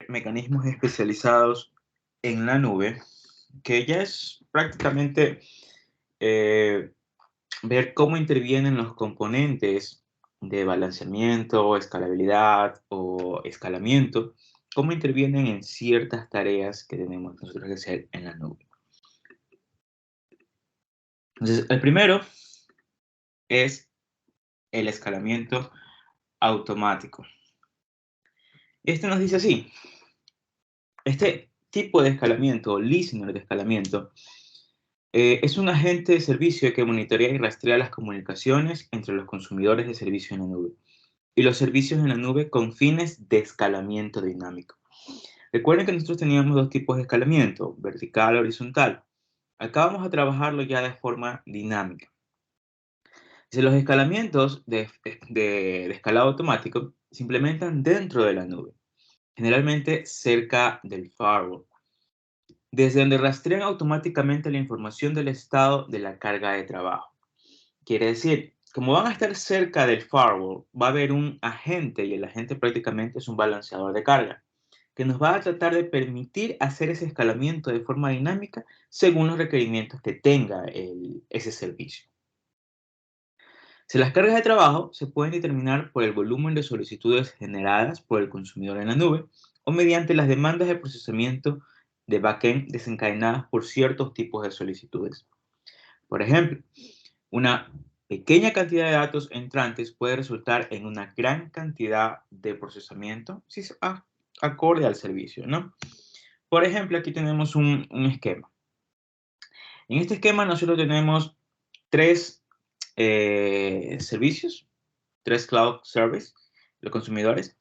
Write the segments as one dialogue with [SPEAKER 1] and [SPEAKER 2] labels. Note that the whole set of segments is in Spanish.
[SPEAKER 1] mecanismos especializados en la nube, que ya es prácticamente eh, ver cómo intervienen los componentes de balanceamiento, escalabilidad o escalamiento, cómo intervienen en ciertas tareas que tenemos nosotros que hacer en la nube. Entonces, el primero es el escalamiento automático. Este nos dice así: este tipo de escalamiento, o listener de escalamiento, es un agente de servicio que monitorea y rastrea las comunicaciones entre los consumidores de servicio en la nube y los servicios en la nube con fines de escalamiento dinámico. Recuerden que nosotros teníamos dos tipos de escalamiento, vertical y horizontal. Acá vamos a trabajarlo ya de forma dinámica. Si los escalamientos de escalado automático se implementan dentro de la nube, generalmente cerca del firewall, desde donde rastrean automáticamente la información del estado de la carga de trabajo. Quiere decir, como van a estar cerca del firewall, va a haber un agente, y el agente prácticamente es un balanceador de carga, que nos va a tratar de permitir hacer ese escalamiento de forma dinámica según los requerimientos que tenga ese servicio. Si las cargas de trabajo se pueden determinar por el volumen de solicitudes generadas por el consumidor en la nube o mediante las demandas de procesamiento de backend desencadenadas por ciertos tipos de solicitudes. Por ejemplo, una pequeña cantidad de datos entrantes puede resultar en una gran cantidad de procesamiento si es acorde al servicio, ¿no? Por ejemplo, aquí tenemos un esquema. En este esquema nosotros tenemos tres servicios, tres cloud service, los consumidores,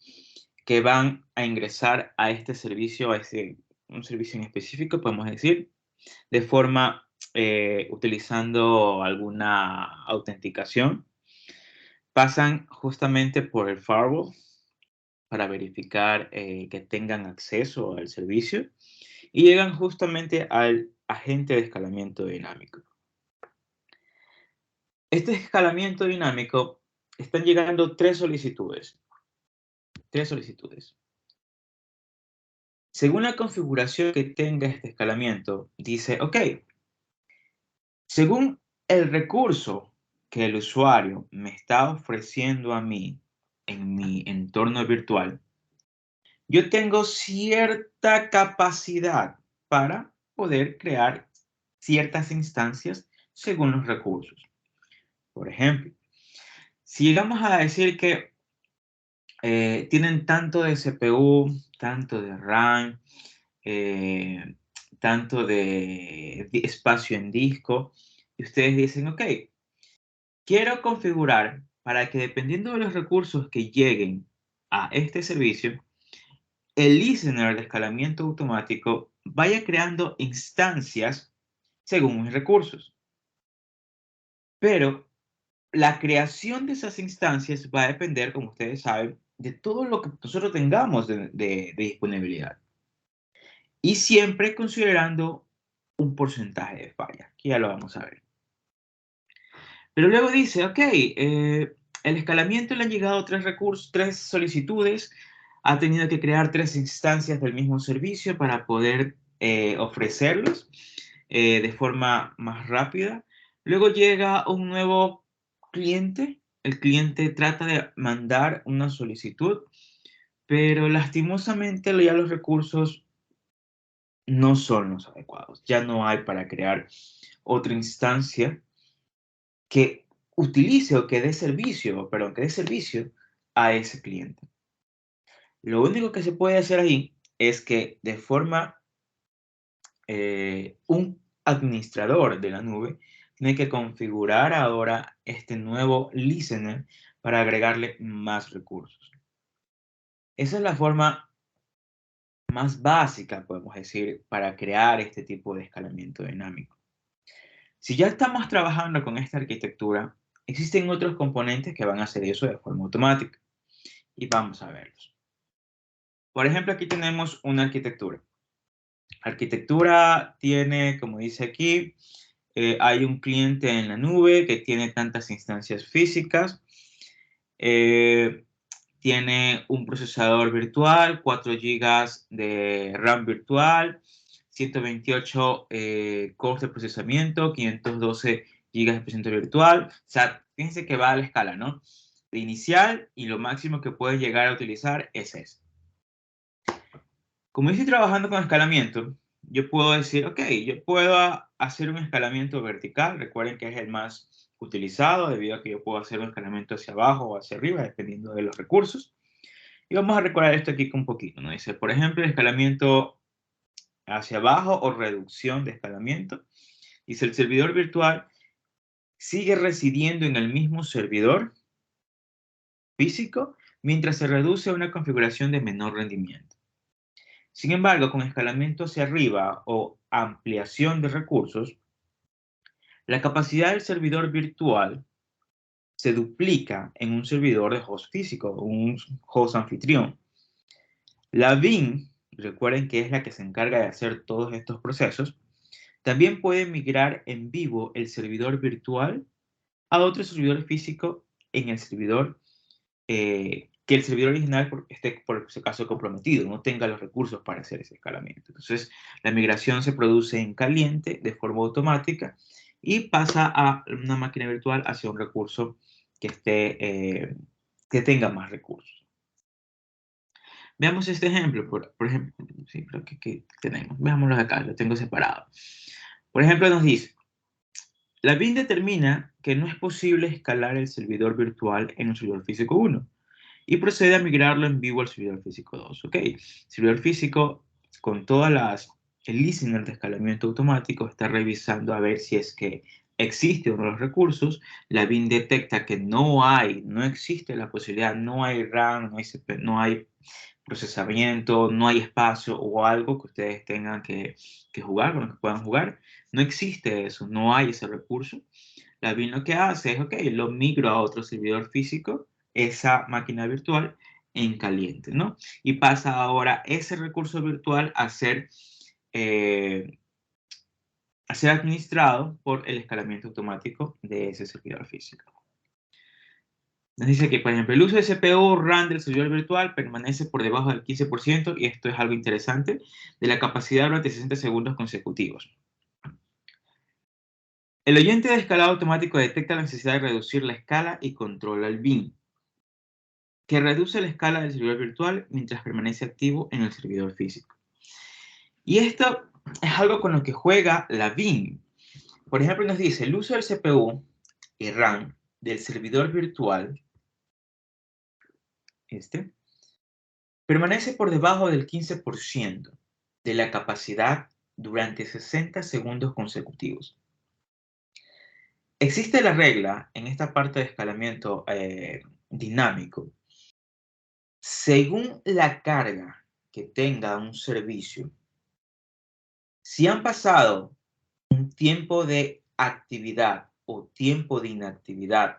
[SPEAKER 1] que van a ingresar a este servicio, un servicio en específico, podemos decir, de forma utilizando alguna autenticación. Pasan justamente por el firewall para verificar que tengan acceso al servicio y llegan justamente al agente de escalamiento dinámico. Este escalamiento dinámico, están llegando tres solicitudes. Según la configuración que tenga este escalamiento, dice, ok, según el recurso que el usuario me está ofreciendo a mí en mi entorno virtual, yo tengo cierta capacidad para poder crear ciertas instancias según los recursos. Por ejemplo, si llegamos a decir que tienen tanto de CPU, tanto de RAM, eh, tanto de espacio en disco, y ustedes dicen, ok, quiero configurar para que dependiendo de los recursos que lleguen a este servicio, el listener de escalamiento automático vaya creando instancias según mis recursos. Pero la creación de esas instancias va a depender, como ustedes saben, de todo lo que nosotros tengamos de disponibilidad. Y siempre considerando un porcentaje de falla, que ya lo vamos a ver. Pero luego dice, ok, el escalamiento le han llegado tres recursos, tres solicitudes, ha tenido que crear tres instancias del mismo servicio para poder ofrecerlos de forma más rápida. Luego llega un nuevo cliente, el cliente trata de mandar una solicitud, pero lastimosamente ya los recursos no son los adecuados. Ya no hay para crear otra instancia que utilice o que dé servicio, perdón, que dé servicio a ese cliente. Lo único que se puede hacer ahí es que de forma, un administrador de la nube tiene que configurar ahora este nuevo listener para agregarle más recursos. Esa es la forma más básica, podemos decir, para crear este tipo de escalamiento dinámico. Si ya estamos trabajando con esta arquitectura, existen otros componentes que van a hacer eso de forma automática. Y vamos a verlos. Por ejemplo, aquí tenemos una arquitectura. La arquitectura tiene, como dice aquí, hay un cliente en la nube que tiene tantas instancias físicas. tiene un procesador virtual, 4 GB de RAM virtual, 128 cores de procesamiento, 512 GB de procesamiento virtual. O sea, fíjense que va a la escala, ¿no? De inicial, y lo máximo que puedes llegar a utilizar es eso. Como yo estoy trabajando con escalamiento, yo puedo decir, ok, yo puedo hacer un escalamiento vertical. Recuerden que es el más utilizado debido a que yo puedo hacer un escalamiento hacia abajo o hacia arriba, dependiendo de los recursos. Y vamos a recordar esto aquí un poquito, ¿no? Dice, por ejemplo, el escalamiento hacia abajo o reducción de escalamiento. Dice, el servidor virtual sigue residiendo en el mismo servidor físico mientras se reduce a una configuración de menor rendimiento. Sin embargo, con escalamiento hacia arriba o ampliación de recursos, la capacidad del servidor virtual se duplica en un servidor de host físico, un host anfitrión. La VIM, recuerden que es la que se encarga de hacer todos estos procesos, también puede migrar en vivo el servidor virtual a otro servidor físico en el servidor que el servidor original esté, por ese caso, comprometido, no tenga los recursos para hacer ese escalamiento. Entonces, la migración se produce en caliente, de forma automática, y pasa a una máquina virtual hacia un recurso que, que tenga más recursos. Veamos este ejemplo, por ejemplo, sí, creo que tenemos. Veámoslo acá, lo tengo separado. Por ejemplo, nos dice, la BIM determina que no es posible escalar el servidor virtual en un servidor físico 1 y procede a migrarlo en vivo al servidor físico 2. Ok, servidor físico con el listener de escalamiento automático está revisando a ver si es que existe uno de los recursos. La BIM detecta que no existe la posibilidad, no hay RAM, no hay procesamiento, no hay espacio o algo que ustedes tengan que jugar, con lo que puedan jugar. No existe eso, no hay ese recurso. La BIM lo que hace es, ok, lo migro a otro servidor físico, esa máquina virtual en caliente, ¿no? Y pasa ahora ese recurso virtual a ser administrado por el escalamiento automático de ese servidor físico. Nos dice que, por ejemplo, el uso de CPU RAM del servidor virtual permanece por debajo del 15%, y esto es algo interesante, de la capacidad durante 60 segundos consecutivos. El oyente de escalado automático detecta la necesidad de reducir la escala y controla el BIM, que reduce la escala del servidor virtual mientras permanece activo en el servidor físico. Y esto es algo con lo que juega la BIM. Por ejemplo, nos dice, el uso del CPU y RAM del servidor virtual, permanece por debajo del 15% de la capacidad durante 60 segundos consecutivos. Existe la regla en esta parte de escalamiento dinámico. Según la carga que tenga un servicio, si han pasado un tiempo de actividad o tiempo de inactividad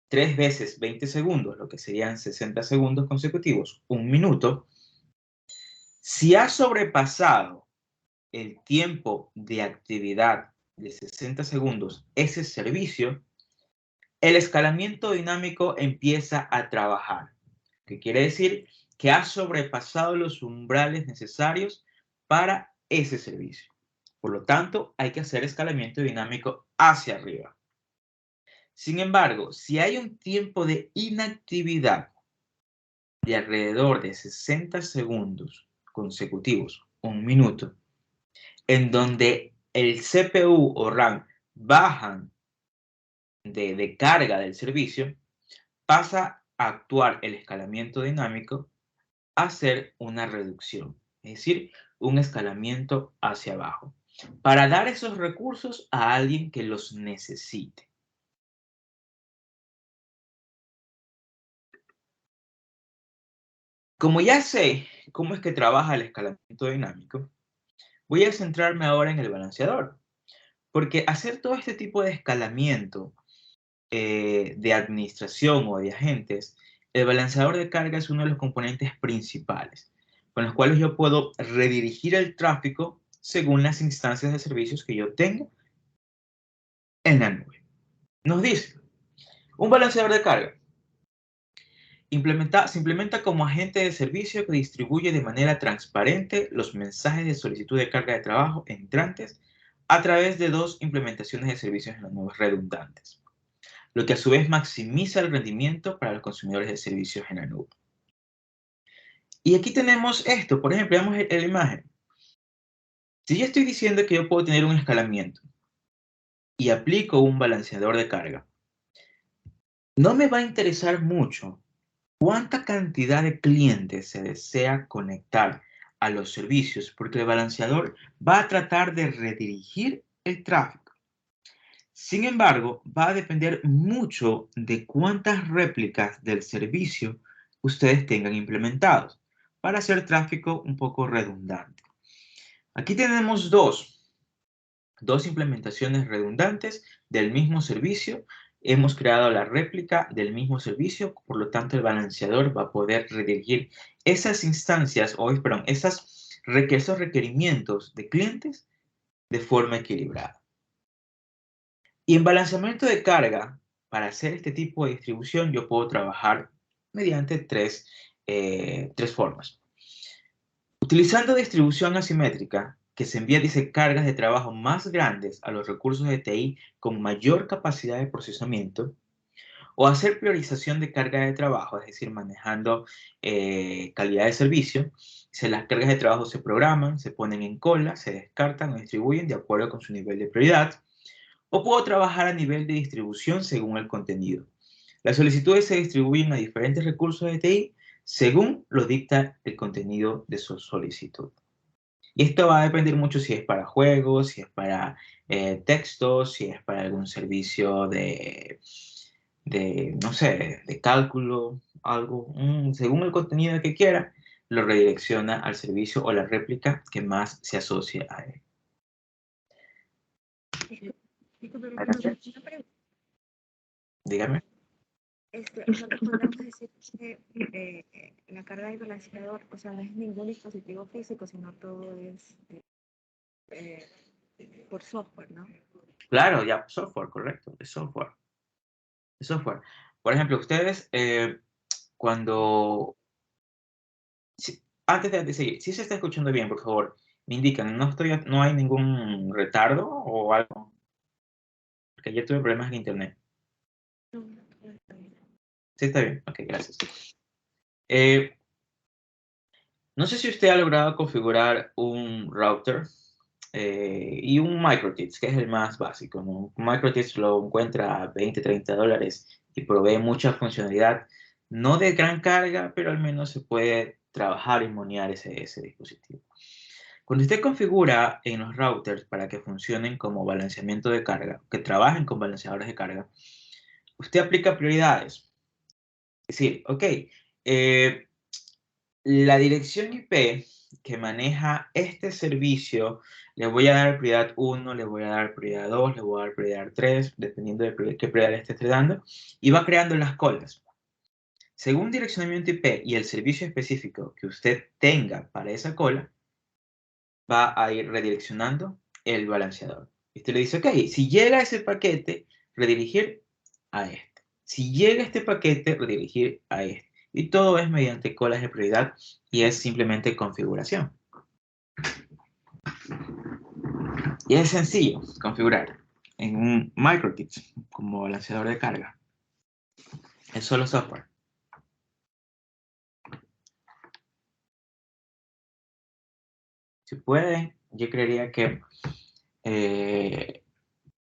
[SPEAKER 1] 3 veces 20 segundos, lo que serían 60 segundos consecutivos, 1 minuto, si ha sobrepasado el tiempo de actividad de 60 segundos ese servicio, el escalamiento dinámico empieza a trabajar, que quiere decir que ha sobrepasado los umbrales necesarios para ese servicio. Por lo tanto, hay que hacer escalamiento dinámico hacia arriba. Sin embargo, si hay un tiempo de inactividad de alrededor de 60 segundos consecutivos, 1 minuto, en donde el CPU o RAM bajan de carga del servicio, pasa a actuar el escalamiento dinámico a hacer una reducción, es decir, un escalamiento hacia abajo, para dar esos recursos a alguien que los necesite. Como ya sé cómo es que trabaja el escalamiento dinámico, voy a centrarme ahora en el balanceador, porque hacer todo este tipo de escalamiento de administración o de agentes, el balanceador de carga es uno de los componentes principales, con los cuales yo puedo redirigir el tráfico según las instancias de servicios que yo tengo en la nube. Nos dice, un balanceador de carga Se implementa como agente de servicio que distribuye de manera transparente los mensajes de solicitud de carga de trabajo entrantes a través de dos implementaciones de servicios en las nubes redundantes, lo que a su vez maximiza el rendimiento para los consumidores de servicios en la nube. Y aquí tenemos esto, por ejemplo, veamos la imagen. Si yo estoy diciendo que yo puedo tener un escalamiento y aplico un balanceador de carga, no me va a interesar mucho cuánta cantidad de clientes se desea conectar a los servicios, porque el balanceador va a tratar de redirigir el tráfico. Sin embargo, va a depender mucho de cuántas réplicas del servicio ustedes tengan implementados para hacer tráfico un poco redundante. Aquí tenemos dos implementaciones redundantes del mismo servicio. Hemos creado la réplica del mismo servicio, por lo tanto el balanceador va a poder redirigir esas instancias, esos requerimientos de clientes de forma equilibrada. Y en balanceamiento de carga, para hacer este tipo de distribución, yo puedo trabajar mediante tres formas. Utilizando distribución asimétrica, que se envía, dice, cargas de trabajo más grandes a los recursos de TI con mayor capacidad de procesamiento, o hacer priorización de carga de trabajo, es decir, manejando calidad de servicio. Las cargas de trabajo se programan, se ponen en cola, se descartan o distribuyen de acuerdo con su nivel de prioridad. O puedo trabajar a nivel de distribución según el contenido. Las solicitudes se distribuyen a diferentes recursos de TI según lo dicta el contenido de su solicitud. Y esto va a depender mucho si es para juegos, si es para textos, si es para algún servicio no sé, de cálculo, algo. Según el contenido que quiera, lo redirecciona al servicio o la réplica que más se asocie a él. Dígame.
[SPEAKER 2] Podemos decir que la carga del balanceador, o sea, no es ningún dispositivo físico, sino todo es por software, ¿no?
[SPEAKER 1] Claro, ya, software, correcto, es software. Es software. Por ejemplo, ustedes cuando... antes de seguir, si se está escuchando bien, por favor, me indican, no hay ningún retardo o algo, porque yo tuve problemas en internet. Sí, está bien, ok, gracias. No sé si usted ha logrado configurar un router y un MikroTik, que es el más básico, ¿no? Un MikroTik lo encuentra a $20, $30 y provee mucha funcionalidad, no de gran carga, pero al menos se puede trabajar y monear ese dispositivo. Cuando usted configura en los routers para que funcionen como balanceamiento de carga, que trabajen con balanceadores de carga, usted aplica prioridades. Es decir, ok, la dirección IP que maneja este servicio, le voy a dar prioridad 1, le voy a dar prioridad 2, le voy a dar prioridad 3, dependiendo de qué prioridad le esté dando, y va creando las colas. Según direccionamiento IP y el servicio específico que usted tenga para esa cola, va a ir redireccionando el balanceador. Y usted le dice, ok, si llega ese paquete, redirigir a este. Si llega este paquete, redirigir a este. Y todo es mediante colas de prioridad y es simplemente configuración. Y es sencillo configurar en un MikroTik como balanceador de carga. Es solo software. Si pueden, yo creería que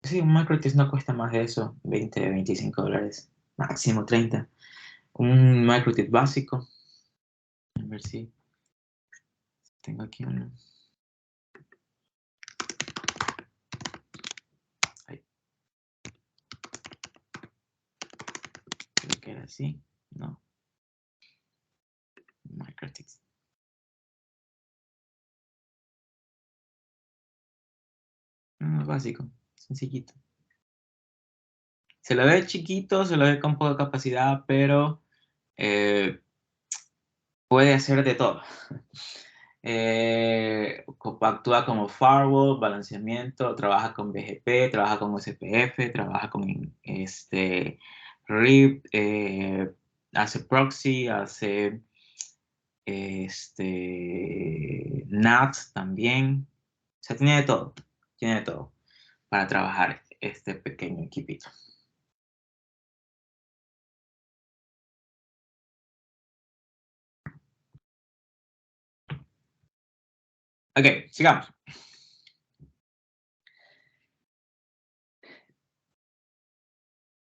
[SPEAKER 1] sí, un MikroTik no cuesta más de eso, $20, $25, máximo 30. Un MikroTik básico. A ver si tengo aquí uno. Ahí. Creo que era así. No. MikroTik. Básico, sencillito. Se lo ve chiquito, se lo ve con poca capacidad, pero puede hacer de todo. Actúa como firewall, balanceamiento, trabaja con BGP, trabaja con SPF, trabaja con RIP, hace proxy, hace NAT también. O sea, tiene de todo para trabajar este pequeño equipito. Ok, sigamos.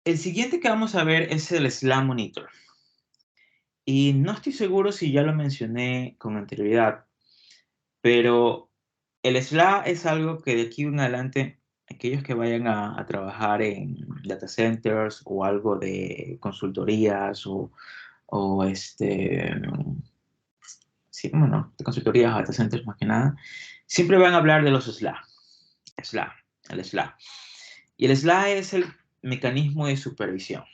[SPEAKER 1] El siguiente que vamos a ver es el SLA Monitor. Y no estoy seguro si ya lo mencioné con anterioridad, pero el SLA es algo que de aquí en adelante, aquellos que vayan a trabajar en data centers o algo de consultorías o sí, bueno, de consultorías, data centers más que nada, siempre van a hablar de los SLA. El SLA. Y el SLA es el mecanismo de supervisión.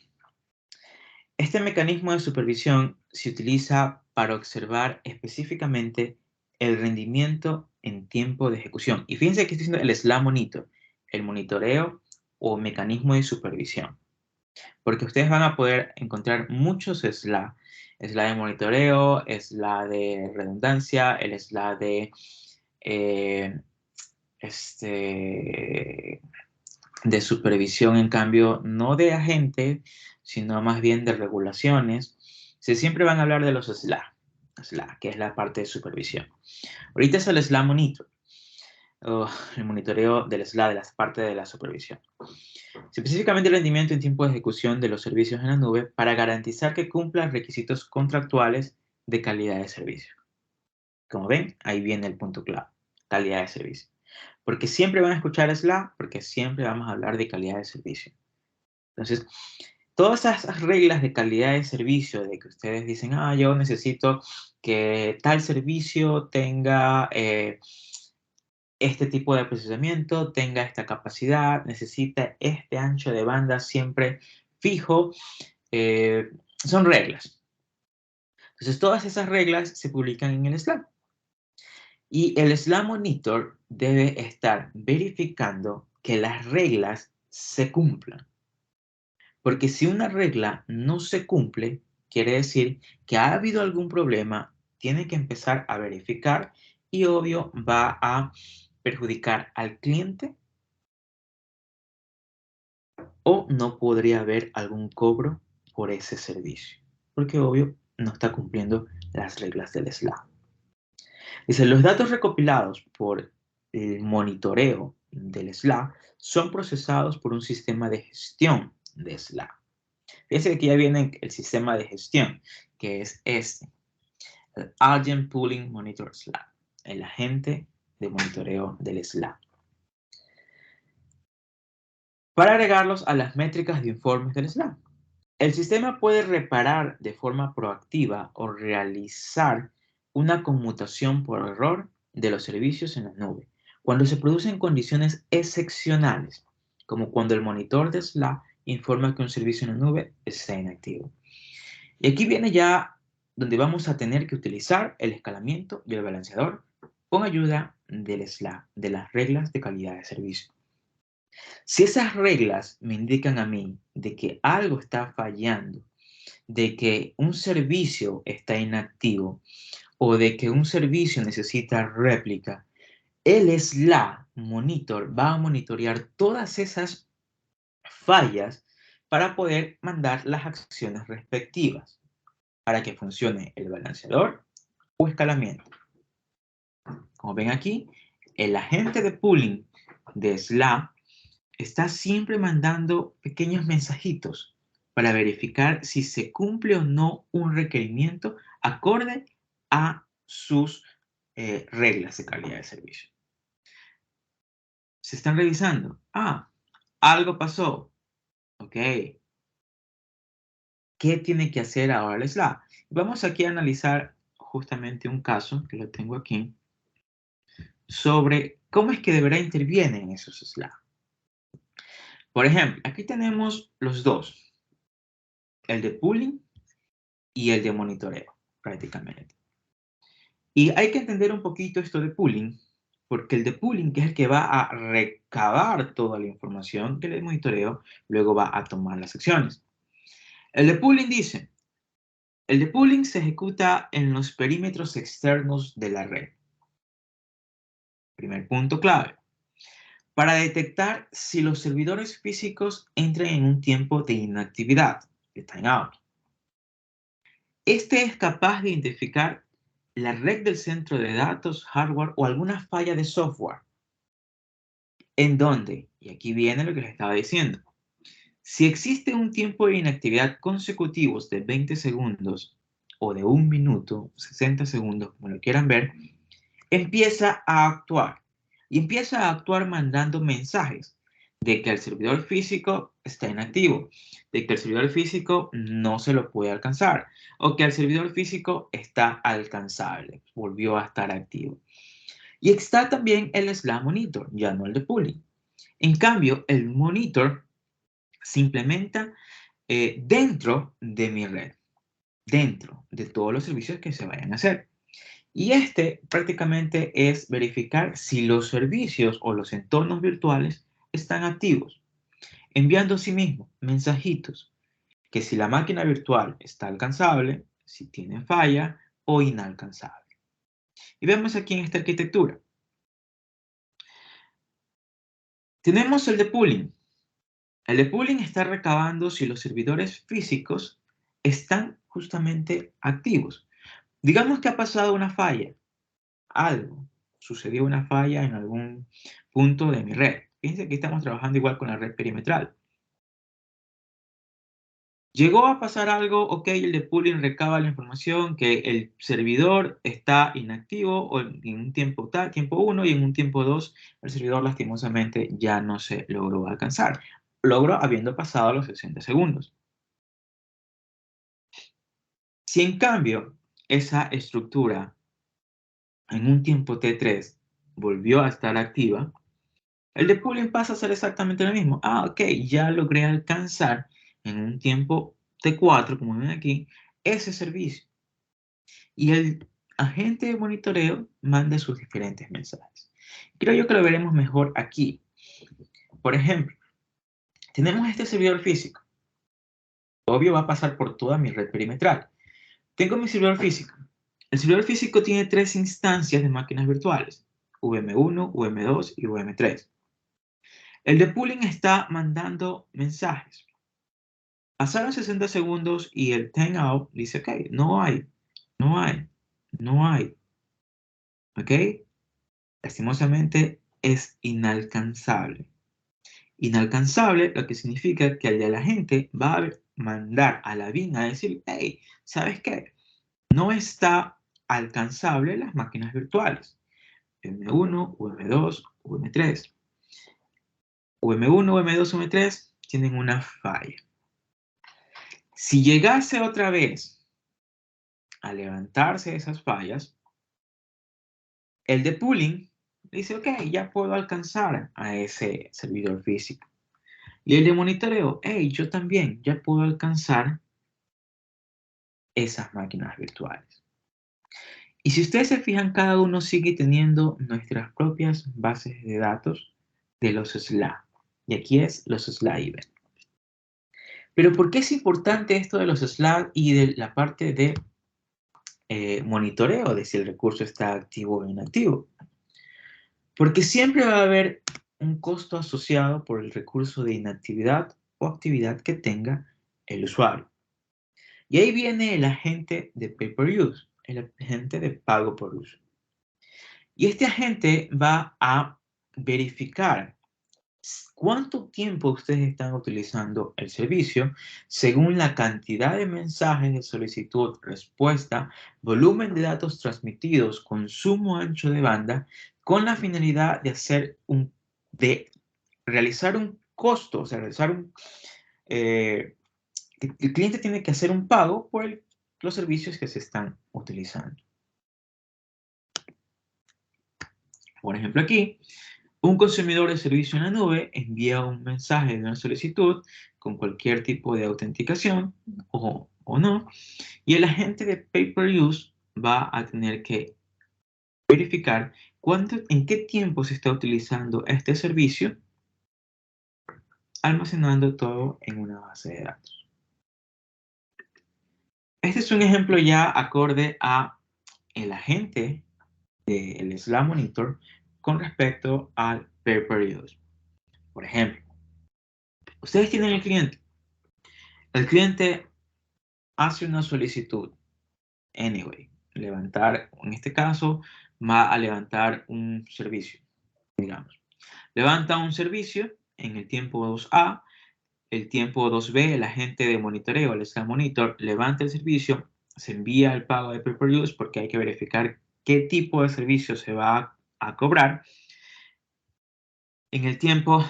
[SPEAKER 1] Este mecanismo de supervisión se utiliza para observar específicamente el rendimiento en tiempo de ejecución. Y fíjense que estoy diciendo el SLA Monitor, el monitoreo o mecanismo de supervisión. Porque ustedes van a poder encontrar muchos SLA. SLA de monitoreo, SLA de redundancia, el SLA de de supervisión, en cambio, no de agente, sino más bien de regulaciones. Siempre van a hablar de los SLA, que es la parte de supervisión. Ahorita es el SLA Monitor, el monitoreo del SLA, de las partes de la supervisión. Específicamente el rendimiento en tiempo de ejecución de los servicios en la nube para garantizar que cumplan requisitos contractuales de calidad de servicio. Como ven, ahí viene el punto clave, calidad de servicio. Porque siempre van a escuchar SLA, porque siempre vamos a hablar de calidad de servicio. Entonces, todas esas reglas de calidad de servicio, de que ustedes dicen, yo necesito que tal servicio tenga este tipo de procesamiento, tenga esta capacidad, necesita este ancho de banda siempre fijo, son reglas. Entonces, todas esas reglas se publican en el SLA. Y el SLA Monitor debe estar verificando que las reglas se cumplan. Porque si una regla no se cumple, quiere decir que ha habido algún problema, tiene que empezar a verificar y obvio va a perjudicar al cliente o no podría haber algún cobro por ese servicio. Porque obvio no está cumpliendo las reglas del SLA. Dice, los datos recopilados por el monitoreo del SLA son procesados por un sistema de gestión de SLA. Fíjense que aquí ya viene el sistema de gestión, que es este, el Agent Pooling Monitor SLA, el agente de monitoreo del SLA. Para agregarlos a las métricas de informes del SLA. El sistema puede reparar de forma proactiva o realizar una conmutación por error de los servicios en la nube, cuando se producen condiciones excepcionales, como cuando el monitor de SLA informa que un servicio en la nube está inactivo. Y aquí viene ya donde vamos a tener que utilizar el escalamiento y el balanceador con ayuda del SLA, de las reglas de calidad de servicio. Si esas reglas me indican a mí de que algo está fallando, de que un servicio está inactivo o de que un servicio necesita réplica, el SLA Monitor va a monitorear todas esas fallas para poder mandar las acciones respectivas para que funcione el balanceador o escalamiento. Como ven aquí, el agente de pooling de SLA está siempre mandando pequeños mensajitos para verificar si se cumple o no un requerimiento acorde a sus reglas de calidad de servicio. Se están revisando. Algo pasó. Ok. ¿Qué tiene que hacer ahora el SLA? Vamos aquí a analizar justamente un caso, que lo tengo aquí, sobre cómo es que de verdad intervienen esos SLA. Por ejemplo, aquí tenemos los dos, el de pooling y el de monitoreo, prácticamente. Y hay que entender un poquito esto de pooling, porque el de pooling, que es el que va a recabar toda la información, que el de monitoreo luego va a tomar las acciones. El de pooling dice, El depulling se ejecuta en los perímetros externos de la red. Primer punto clave. Para detectar si los servidores físicos entran en un tiempo de inactividad, de timeout. Este es capaz de identificar la red del centro de datos, hardware o alguna falla de software. ¿En dónde? Y aquí viene lo que les estaba diciendo. Si existe un tiempo de inactividad consecutivos de 20 segundos o de 1 minuto, 60 segundos, como lo quieran ver, empieza a actuar. Y empieza a actuar mandando mensajes de que el servidor físico está inactivo, de que el servidor físico no se lo puede alcanzar, o que el servidor físico está alcanzable, volvió a estar activo. Y está también el slash monitor, ya no el depulling. En cambio, el monitor se implementa dentro de mi red, dentro de todos los servicios que se vayan a hacer. Y este prácticamente es verificar si los servicios o los entornos virtuales están activos, enviando a sí mismo mensajitos que si la máquina virtual está alcanzable, si tiene falla o inalcanzable. Y vemos aquí en esta arquitectura. Tenemos el depulling. El depulling está recabando si los servidores físicos están justamente activos. Digamos que ha pasado una falla, algo, sucedió una falla en algún punto de mi red. Fíjense que estamos trabajando igual con la red perimetral. Llegó a pasar algo, ok, el depulling recaba la información que el servidor está inactivo o en un tiempo tal, tiempo 1 y en un tiempo 2 el servidor lastimosamente ya no se logró alcanzar. Logró habiendo pasado los 60 segundos. Si en cambio esa estructura en un tiempo T3 volvió a estar activa, el depulling pasa a ser exactamente lo mismo. Ah, ok, ya logré alcanzar en un tiempo T4, como ven aquí, ese servicio. Y el agente de monitoreo manda sus diferentes mensajes. Creo yo que lo veremos mejor aquí. Por ejemplo, tenemos este servidor físico. Obvio va a pasar por toda mi red perimetral. Tengo mi servidor físico. El servidor físico tiene 3 instancias de máquinas virtuales. VM1, VM2 y VM3. El depulling está mandando mensajes. Pasaron 60 segundos y el timeout dice, ok, no hay, no hay, no hay. ¿Ok? Lastimosamente es inalcanzable. Inalcanzable, lo que significa que el de la gente va a mandar a la BIM a decir, hey, ¿sabes qué? No está alcanzable las máquinas virtuales. VM1, VM2, VM3. VM1, VM2, VM3 tienen una falla. Si llegase otra vez a levantarse esas fallas, el depulling dice, ok, ya puedo alcanzar a ese servidor físico. Y el de monitoreo, hey, yo también ya puedo alcanzar esas máquinas virtuales. Y si ustedes se fijan, cada uno sigue teniendo nuestras propias bases de datos de los SLA. Y aquí es los SLA event. Pero ¿por qué es importante esto de los SLA y de la parte de monitoreo de si el recurso está activo o inactivo? Porque siempre va a haber un costo asociado por el recurso de inactividad o actividad que tenga el usuario. Y ahí viene el agente de pay per use, el agente de pago por uso. Y este agente va a verificar cuánto tiempo ustedes están utilizando el servicio según la cantidad de mensajes de solicitud, respuesta, volumen de datos transmitidos, consumo ancho de banda, con la finalidad de realizar un costo, o sea, el cliente tiene que hacer un pago por los servicios que se están utilizando. Por ejemplo, aquí, un consumidor de servicio en la nube envía un mensaje de una solicitud con cualquier tipo de autenticación o no, y el agente de pay-per-use va a tener que verificar en qué tiempo se está utilizando este servicio, almacenando todo en una base de datos. Este es un ejemplo ya acorde a el agente del Slack Monitor con respecto al pay-per-use. Por ejemplo, ustedes tienen el cliente. El cliente hace una solicitud. Anyway, levantar, en este caso, va a levantar un servicio, digamos. Levanta un servicio en el tiempo 2A, el tiempo 2B, el agente de monitoreo, el Slack Monitor, levanta el servicio, se envía el pago de pay-per-use porque hay que verificar qué tipo de servicio se va a cobrar en el tiempo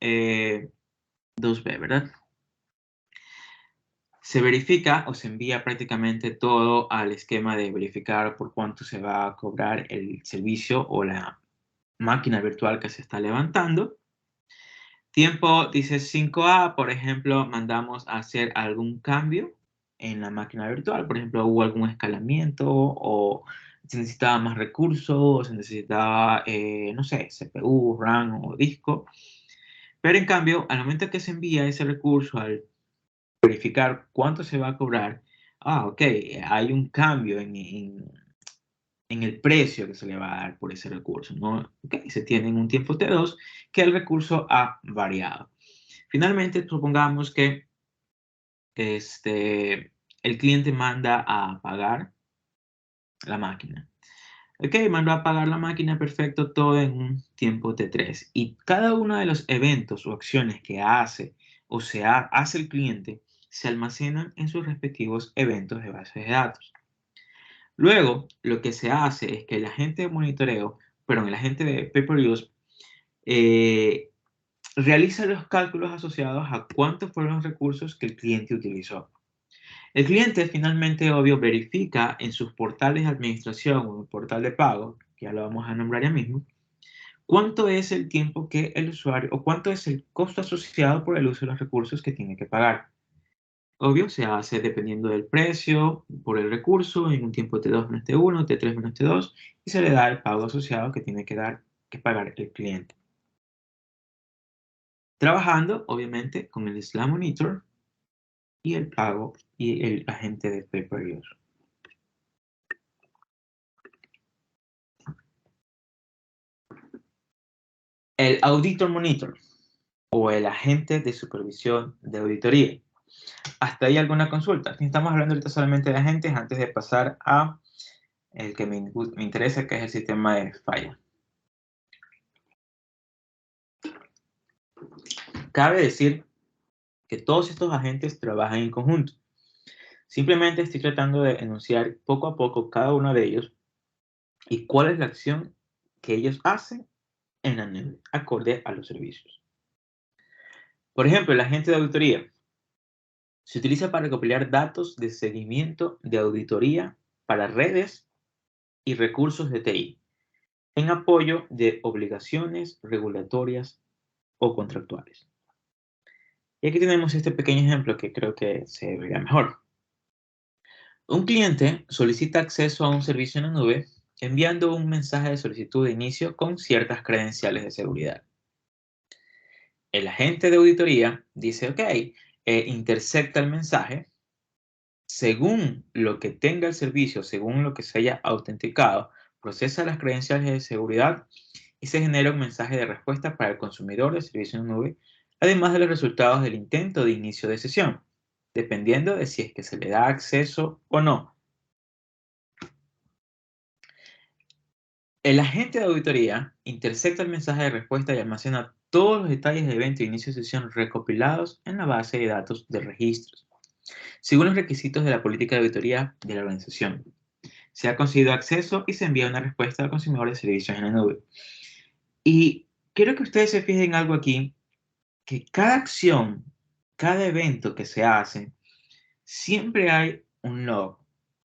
[SPEAKER 1] 2B, ¿verdad? Se verifica o se envía prácticamente todo al esquema de verificar por cuánto se va a cobrar el servicio o la máquina virtual que se está levantando. Tiempo dice 5A, por ejemplo, mandamos a hacer algún cambio en la máquina virtual. Por ejemplo, hubo algún escalamiento o se necesitaba más recursos, o se necesitaba, no sé, CPU, RAM o disco. Pero en cambio, al momento que se envía ese recurso, al verificar cuánto se va a cobrar, ok, hay un cambio en el precio que se le va a dar por ese recurso, ¿no? Okay, se tiene en un tiempo T2 que el recurso ha variado. Finalmente, supongamos que el cliente manda a pagar la máquina. Ok, mandó a pagar la máquina, perfecto, todo en un tiempo T3. Y cada uno de los eventos o acciones que hace o hace el cliente se almacenan en sus respectivos eventos de base de datos. Luego, lo que se hace es que el agente de monitoreo, perdón, el agente de pay-per-use, realiza los cálculos asociados a cuántos fueron los recursos que el cliente utilizó. El cliente finalmente, obvio, verifica en sus portales de administración o en el portal de pago, que ya lo vamos a nombrar ya mismo, cuánto es el tiempo que el usuario o cuánto es el costo asociado por el uso de los recursos que tiene que pagar. Obvio, se hace dependiendo del precio por el recurso, en un tiempo T2 menos T1, T3 menos T2, y se le da el pago asociado que tiene que pagar el cliente. Trabajando, obviamente, con el Slack Monitor y el pago y el agente de pay-per-use. El Auditor Monitor o el agente de supervisión de auditoría. ¿Hasta ahí alguna consulta? Estamos hablando ahorita solamente de agentes antes de pasar a el que me interesa, que es el sistema de falla. Cabe decir que todos estos agentes trabajan en conjunto. Simplemente estoy tratando de enunciar poco a poco cada uno de ellos y cuál es la acción que ellos hacen en la nube, acorde a los servicios. Por ejemplo, el agente de auditoría se utiliza para recopilar datos de seguimiento de auditoría para redes y recursos de TI en apoyo de obligaciones regulatorias o contractuales. Y aquí tenemos este pequeño ejemplo que creo que se vería mejor. Un cliente solicita acceso a un servicio en la nube enviando un mensaje de solicitud de inicio con ciertas credenciales de seguridad. El agente de auditoría dice, ok, intercepta el mensaje según lo que tenga el servicio, según lo que se haya autenticado, procesa las credenciales de seguridad y se genera un mensaje de respuesta para el consumidor del servicio en nube, además de los resultados del intento de inicio de sesión, dependiendo de si es que se le da acceso o no. El agente de auditoría intercepta el mensaje de respuesta y almacena todos los detalles del evento de inicio de sesión recopilados en la base de datos de registros, según los requisitos de la política de auditoría de la organización. Se ha concedido acceso y se envía una respuesta al consumidor de servicios en la nube. Y quiero que ustedes se fijen algo aquí, que cada acción, cada evento que se hace, siempre hay un log,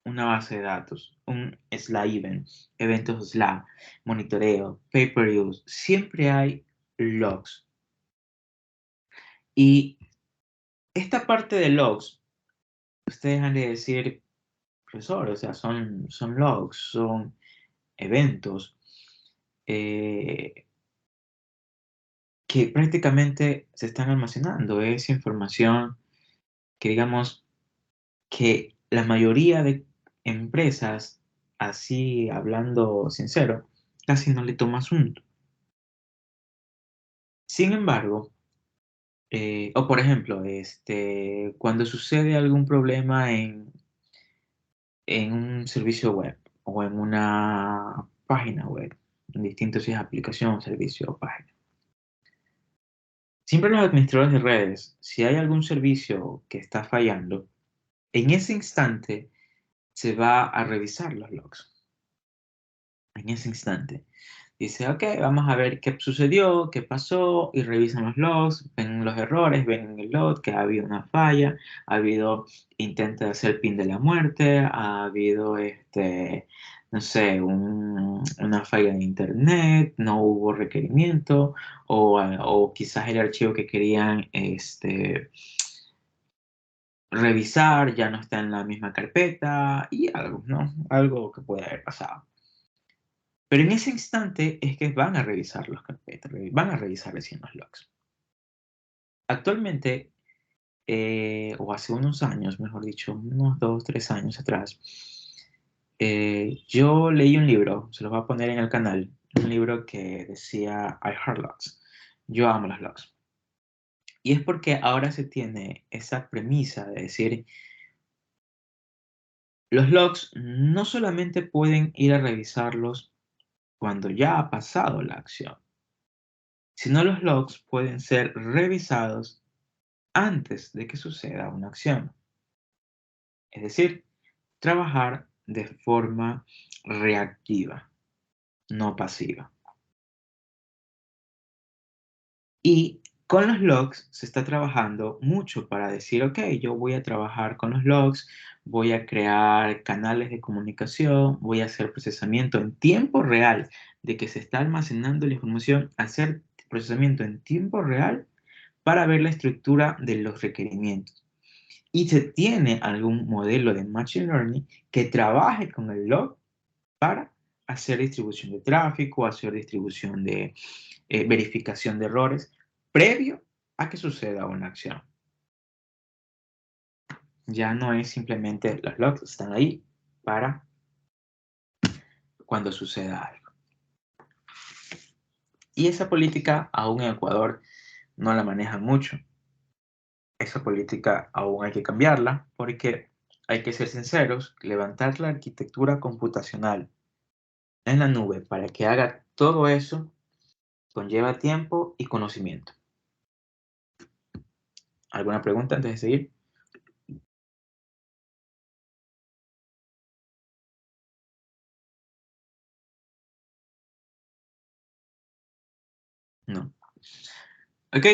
[SPEAKER 1] una base de datos, un Slack event, eventos Slack, monitoreo, pay-per-use, siempre hay logs. Y esta parte de logs, ustedes han de decir, profesor, o sea, son logs, son eventos que prácticamente se están almacenando. Es información que digamos que la mayoría de empresas, así hablando sincero, casi no le toma asunto. Sin embargo, o por ejemplo, cuando sucede algún problema en un servicio web o en una página web, en distintos si es aplicación, servicio o página. Siempre los administradores de redes, si hay algún servicio que está fallando, en ese instante se va a revisar los logs. En ese instante. Dice, ok, vamos a ver qué sucedió, qué pasó, y revisan los logs, ven los errores, ven en el log que ha habido una falla, ha habido intento de hacer pin de la muerte, ha habido, no sé, una falla en internet, no hubo requerimiento, o quizás el archivo que querían, revisar ya no está en la misma carpeta, y algo, ¿no? Algo que puede haber pasado. Pero en ese instante es que van a revisar los carpetas, van a revisar recién los logs. Actualmente, o hace unos años, mejor dicho, unos 2, 3 años atrás, yo leí un libro, se lo voy a poner en el canal, un libro que decía I heart logs, yo amo los logs. Y es porque ahora se tiene esa premisa de decir, los logs no solamente pueden ir a revisarlos cuando ya ha pasado la acción, sino los logs pueden ser revisados antes de que suceda una acción. Es decir, trabajar de forma reactiva, no pasiva. Y con los logs se está trabajando mucho para decir, ok, yo voy a trabajar con los logs, voy a crear canales de comunicación, voy a hacer procesamiento en tiempo real de que se está almacenando la información, hacer procesamiento en tiempo real para ver la estructura de los requerimientos. Y se tiene algún modelo de Machine Learning que trabaje con el log para hacer distribución de tráfico, hacer distribución de verificación de errores, previo a que suceda una acción. Ya no es simplemente los logs están ahí para cuando suceda algo. Y esa política aún en Ecuador no la manejan mucho. Esa política aún hay que cambiarla porque hay que ser sinceros, levantar la arquitectura computacional en la nube para que haga todo eso conlleva tiempo y conocimiento. ¿Alguna pregunta antes de seguir? No. Ok.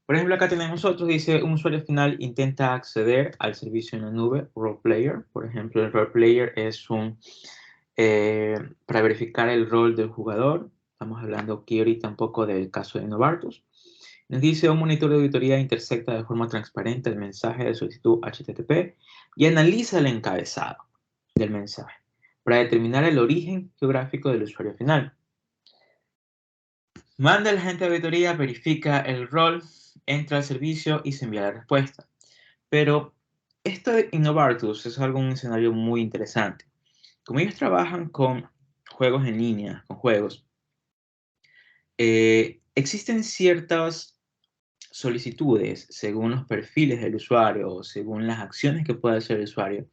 [SPEAKER 1] Por ejemplo, acá tenemos otro, dice, un usuario final intenta acceder al servicio en la nube, role player. Por ejemplo, el role player es para verificar el rol del jugador. Estamos hablando aquí ahorita un poco del caso de Novartis. Nos dice, un monitor de auditoría intersecta de forma transparente el mensaje de solicitud HTTP y analiza el encabezado del mensaje para determinar el origen geográfico del usuario final. Manda al agente de auditoría, verifica el rol, entra al servicio y se envía la respuesta. Pero esto de Innovartus es un escenario muy interesante. Como ellos trabajan con juegos en línea, con juegos, existen ciertas solicitudes según los perfiles del usuario o según las acciones que puede hacer el usuario.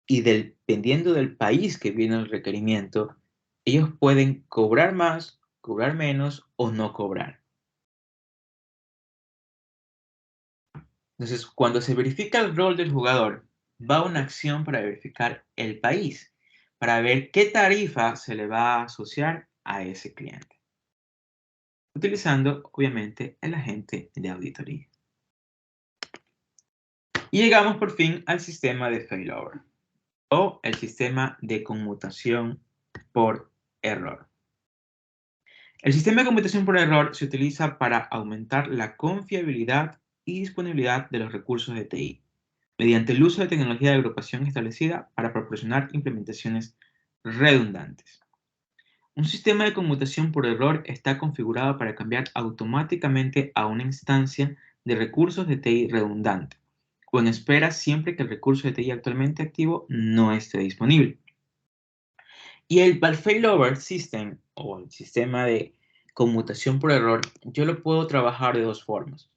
[SPEAKER 1] Y dependiendo del país que viene el requerimiento, ellos pueden cobrar más, cobrar menos o no cobrar. Entonces, cuando se verifica el rol del jugador, va una acción para verificar el país, para ver qué tarifa se le va a asociar a ese cliente, utilizando, obviamente, el agente de auditoría. Y llegamos por fin al sistema de failover, o el sistema de conmutación por error. El sistema de conmutación por error se utiliza para aumentar la confiabilidad y disponibilidad de los recursos de TI, mediante el uso de tecnología de agrupación establecida para proporcionar implementaciones redundantes. Un sistema de conmutación por error está configurado para cambiar automáticamente a una instancia de recursos de TI redundante, o en espera siempre que el recurso de TI actualmente activo no esté disponible. Y el failover system, o el sistema de conmutación por error, yo lo puedo trabajar de dos formas.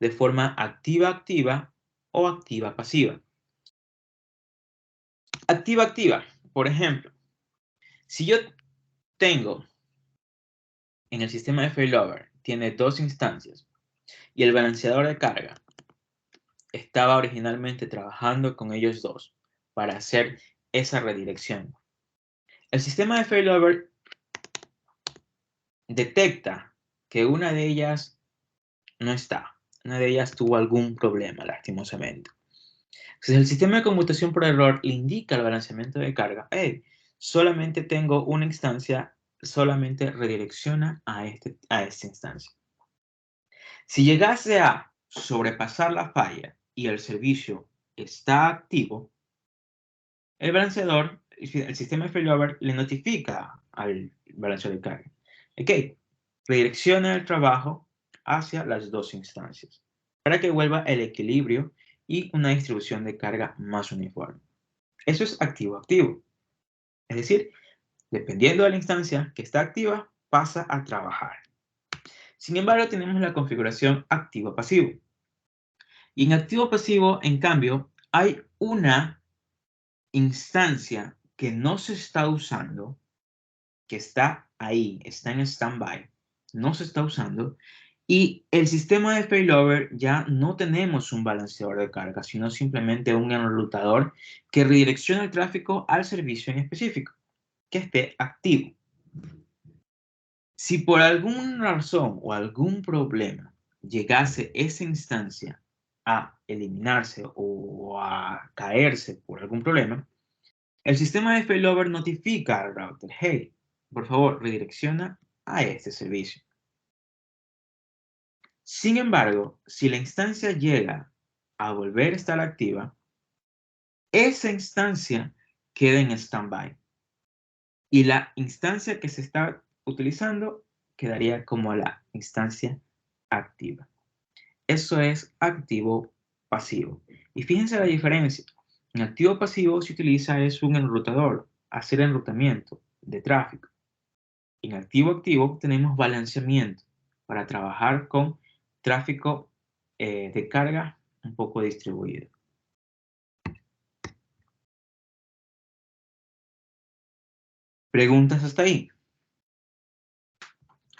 [SPEAKER 1] De forma activa-activa o activa-pasiva. Activa-activa, por ejemplo, si yo tengo en el sistema de failover, tiene dos instancias, y el balanceador de carga estaba originalmente trabajando con ellos dos para hacer esa redirección. El sistema de failover detecta que una de ellas no está. Una de ellas tuvo algún problema, lastimosamente. Entonces, el sistema de conmutación por error le indica al balanceamiento de carga, hey, solamente tengo una instancia, solamente redirecciona a esta instancia. Si llegase a sobrepasar la falla y el servicio está activo, el balanceador, el sistema de failover le notifica al balanceador de carga. Ok, redirecciona el trabajo hacia las dos instancias para que vuelva el equilibrio y una distribución de carga más uniforme. Eso es activo-activo. Es decir, dependiendo de la instancia que está activa, pasa a trabajar. Sin embargo, tenemos la configuración activo-pasivo. Y en activo-pasivo, en cambio, hay una instancia que no se está usando, que está ahí, está en stand-by, no se está usando, y el sistema de failover ya no tenemos un balanceador de carga, sino simplemente un enrutador que redirecciona el tráfico al servicio en específico, que esté activo. Si por alguna razón o algún problema llegase esa instancia a eliminarse o a caerse por algún problema, el sistema de failover notifica al router, hey, por favor, redirecciona a este servicio. Sin embargo, si la instancia llega a volver a estar activa, esa instancia queda en standby y la instancia que se está utilizando quedaría como la instancia activa. Eso es activo-pasivo. Y fíjense la diferencia. En activo-pasivo se utiliza es un enrutador, hacer enrutamiento de tráfico. En activo-activo tenemos balanceamiento para trabajar con tráfico de carga un poco distribuido. ¿Preguntas hasta ahí?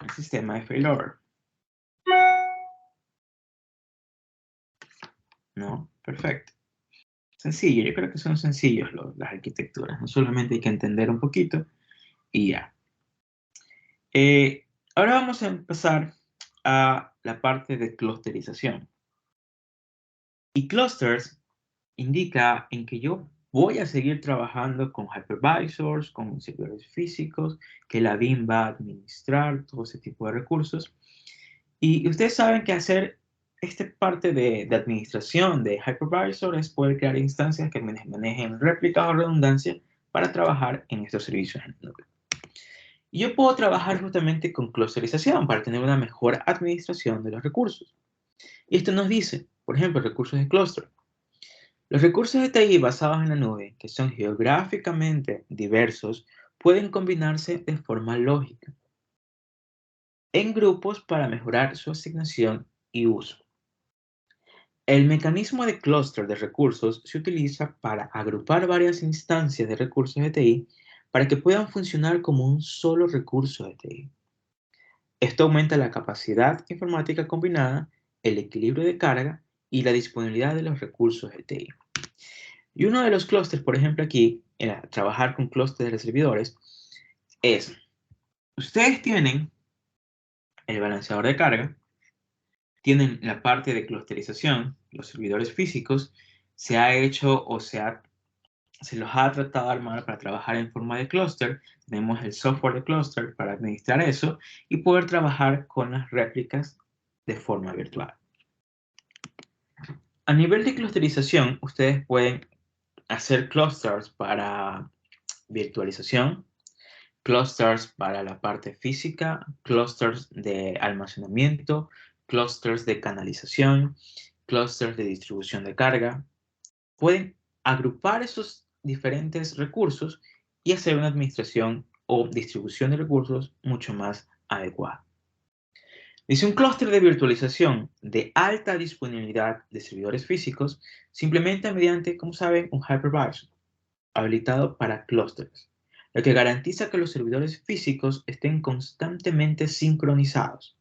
[SPEAKER 1] El sistema de failover. ¿No? Perfecto. Sencillo, yo creo que son sencillos las arquitecturas. No solamente hay que entender un poquito y ya. Ahora vamos a empezar a la parte de clusterización. Y clusters indica en que yo voy a seguir trabajando con hypervisors, con servidores físicos, que la BIM va a administrar todo ese tipo de recursos. Y ustedes saben que hacer esta parte de administración de hypervisor es poder crear instancias que manejen réplicas o redundancia para trabajar en estos servicios en la nube. Y yo puedo trabajar justamente con clusterización para tener una mejor administración de los recursos. Y esto nos dice, por ejemplo, recursos de clúster. Los recursos de TI basados en la nube, que son geográficamente diversos, pueden combinarse de forma lógica en grupos para mejorar su asignación y uso. El mecanismo de clúster de recursos se utiliza para agrupar varias instancias de recursos de TI para que puedan funcionar como un solo recurso de TI. Esto aumenta la capacidad informática combinada, el equilibrio de carga y la disponibilidad de los recursos de TI. Y uno de los clústeres, por ejemplo, aquí, trabajar con clústeres de servidores, es, ustedes tienen el balanceador de carga, tienen la parte de clusterización, los servidores físicos, se ha hecho o se los ha tratado de armar para trabajar en forma de clúster, tenemos el software de clúster para administrar eso y poder trabajar con las réplicas de forma virtual. A nivel de clusterización, ustedes pueden hacer clusters para virtualización, clusters para la parte física, clusters de almacenamiento, clusters de canalización, clústeres de distribución de carga. Pueden agrupar esos diferentes recursos y hacer una administración o distribución de recursos mucho más adecuada. Dice, un clúster de virtualización de alta disponibilidad de servidores físicos se implementa mediante, como saben, un hypervisor habilitado para clústeres, lo que garantiza que los servidores físicos estén constantemente sincronizados.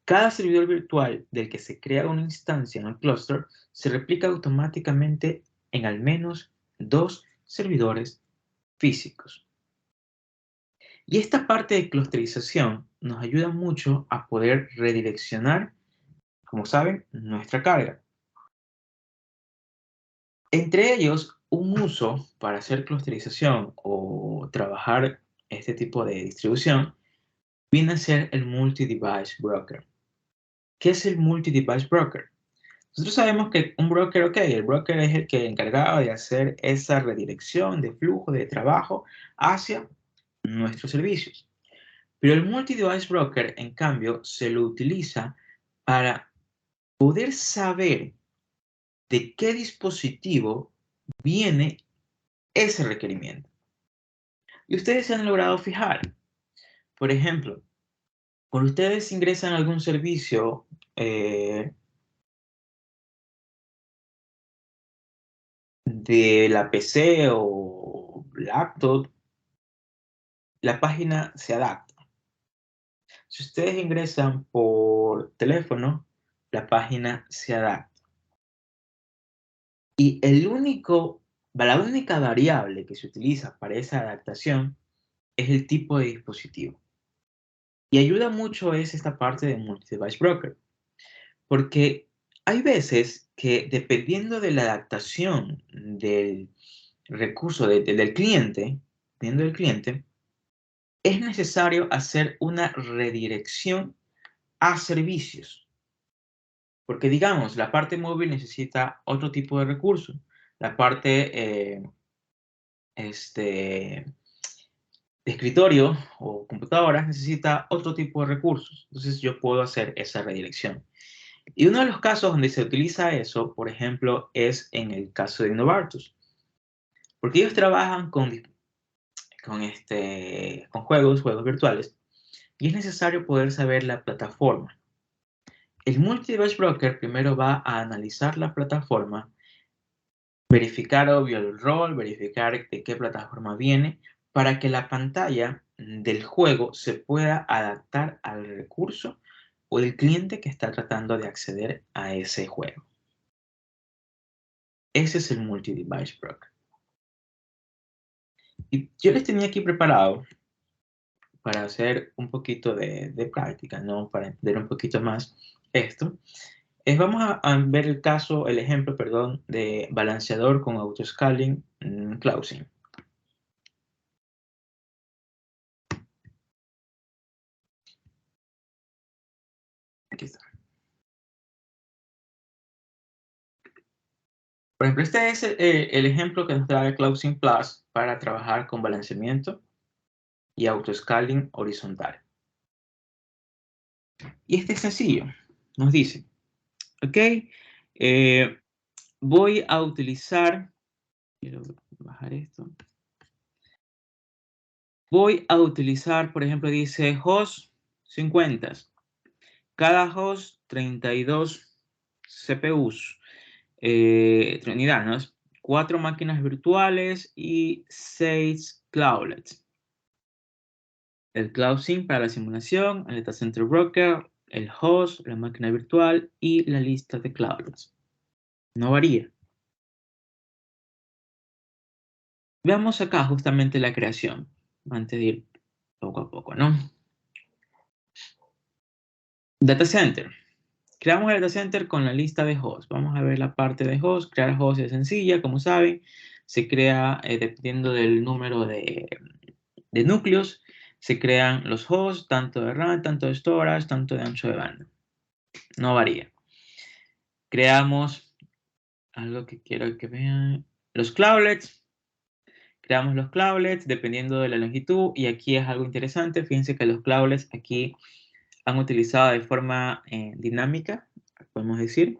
[SPEAKER 1] Cada servidor virtual del que se crea una instancia en el clúster se replica automáticamente en al menos 2 servidores físicos. Y esta parte de clusterización nos ayuda mucho a poder redireccionar, como saben, nuestra carga. Entre ellos, un uso para hacer clusterización o trabajar este tipo de distribución viene a ser el Multi-Device Broker. ¿Qué es el Multi-Device Broker? Nosotros sabemos que un broker, ok, el broker es el que encargaba de hacer esa redirección de flujo de trabajo hacia nuestros servicios. Pero el Multi-Device Broker, en cambio, se lo utiliza para poder saber de qué dispositivo viene ese requerimiento. Y ustedes se han logrado fijar. Por ejemplo, cuando ustedes ingresan a algún servicio de la PC o laptop, la página se adapta. Si ustedes ingresan por teléfono, la página se adapta. Y la única variable que se utiliza para esa adaptación es el tipo de dispositivo. Y ayuda mucho es esta parte de Multi-Device Broker, porque hay veces que dependiendo de la adaptación del recurso del cliente, dependiendo del cliente, es necesario hacer una redirección a servicios. Porque digamos, la parte móvil necesita otro tipo de recurso. La parte de escritorio o computadoras necesita otro tipo de recursos. Entonces yo puedo hacer esa redirección. Y uno de los casos donde se utiliza eso, por ejemplo, es en el caso de Novartis. Porque ellos trabajan con juegos virtuales, y es necesario poder saber la plataforma. El Multi-Device Broker primero va a analizar la plataforma, verificar obvio el rol, verificar de qué plataforma viene, para que la pantalla del juego se pueda adaptar al recurso o el cliente que está tratando de acceder a ese juego. Ese es el Multi-Device Broker. Y yo les tenía aquí preparado para hacer un poquito de práctica, ¿no? Para entender un poquito más esto. Vamos a ver el ejemplo, perdón, de balanceador con autoscaling closing. Aquí está. Por ejemplo, este es el ejemplo que nos trae Closing Plus para trabajar con balanceamiento y autoscaling horizontal. Y este es sencillo. Nos dice, ok, voy a utilizar, quiero bajar esto. Voy a utilizar, por ejemplo, dice host 50. Cada host 32 CPUs. Trinidad, ¿no? 4 máquinas virtuales y 6 cloudlets. El Cloud Sync para la simulación, el Data Center Broker, el host, la máquina virtual y la lista de cloudlets. No varía. Veamos acá justamente la creación, antes de ir poco a poco, ¿no? Data Center. Creamos el Data Center con la lista de hosts. Vamos a ver la parte de hosts. Crear hosts es sencilla, como saben. Se crea dependiendo del número de núcleos. Se crean los hosts, tanto de RAM, tanto de storage, tanto de ancho de banda. No varía. Creamos algo que quiero que vean. Los cloudlets. Creamos los cloudlets dependiendo de la longitud. Y aquí es algo interesante. Fíjense que los cloudlets aquí han utilizado de forma dinámica podemos decir,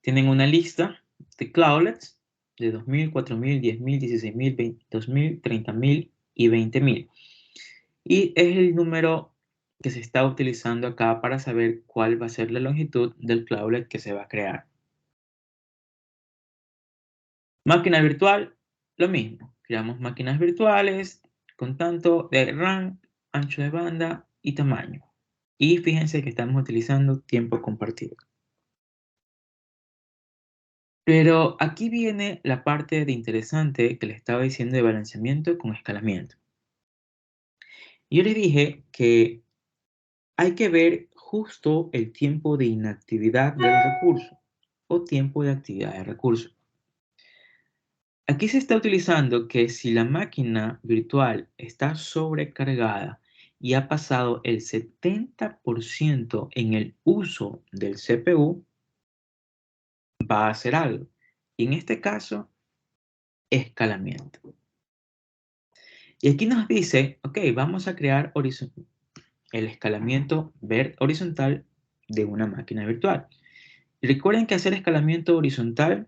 [SPEAKER 1] tienen una lista de cloudlets de 2000, 4000, 10.000, 16.000, 22.000, 30.000 y 20.000. Y es el número que se está utilizando acá para saber cuál va a ser la longitud del cloudlet que se va a crear. Máquina virtual, lo mismo. Creamos máquinas virtuales con tanto de RAM, ancho de banda y tamaño. Y fíjense que estamos utilizando tiempo compartido. Pero aquí viene la parte de interesante que les estaba diciendo de balanceamiento con escalamiento. Yo les dije que hay que ver justo el tiempo de inactividad del recurso o tiempo de actividad del recurso. Aquí se está utilizando que si la máquina virtual está sobrecargada y ha pasado el 70% en el uso del CPU, va a hacer algo. Y en este caso, escalamiento. Y aquí nos dice, ok, vamos a crear el escalamiento horizontal de una máquina virtual. Y recuerden que hacer escalamiento horizontal